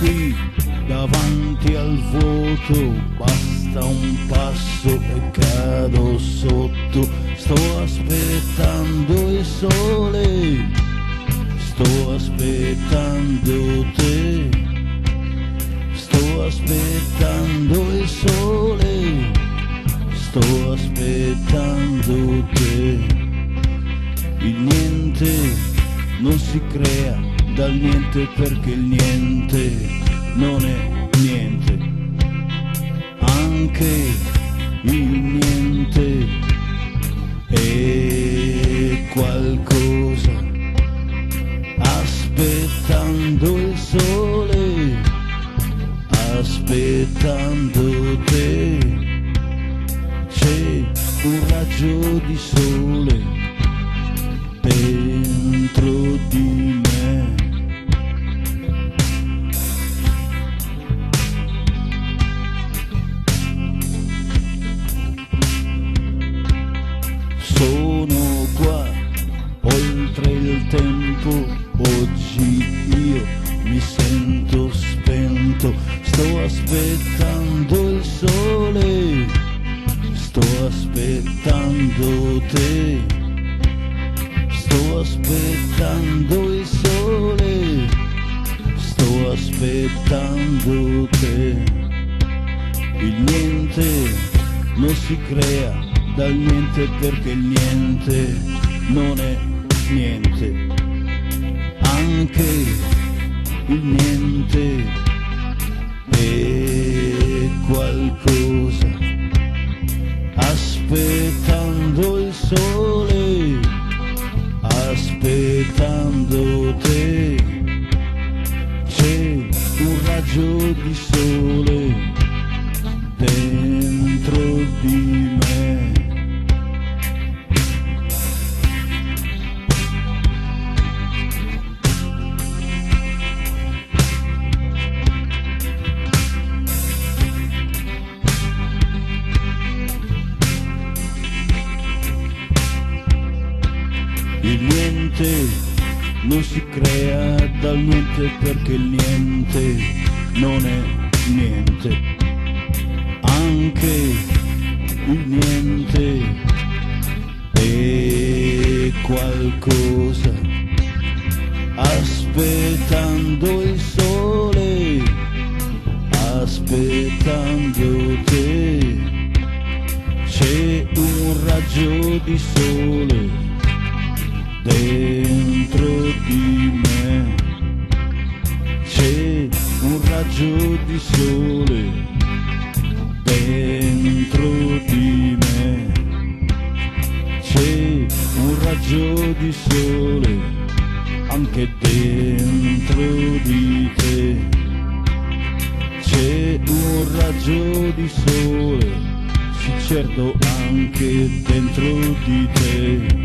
qui davanti al vuoto, basta un passo e cado sotto. Sto aspettando il sole, sto aspettando te, sto aspettando il sole, sto aspettando te. Il niente non si crea dal niente, perché il niente non è niente. Anche il niente è qualcosa. Aspettando il sole, aspettando te, c'è un raggio di sole dentro di me. Sono qua, oltre il tempo, oggi io mi sento spento. Sto aspettando il sole, sto aspettando te, sto aspettando il sole, sto aspettando te. Il niente non si crea dal niente, perché il niente non è niente. Anche il niente è qualcosa. Aspettando il sole, aspettando te, c'è un raggio di sole dentro di me. Il niente non si crea dal niente, perché il niente non è niente. Anche il niente è qualcosa. Aspettando il sole, aspettando te, c'è un raggio di sole dentro di me. C'è un raggio di sole dentro di me. C'è un raggio di sole anche dentro di te. C'è un raggio di sole, sì certo, anche dentro di te.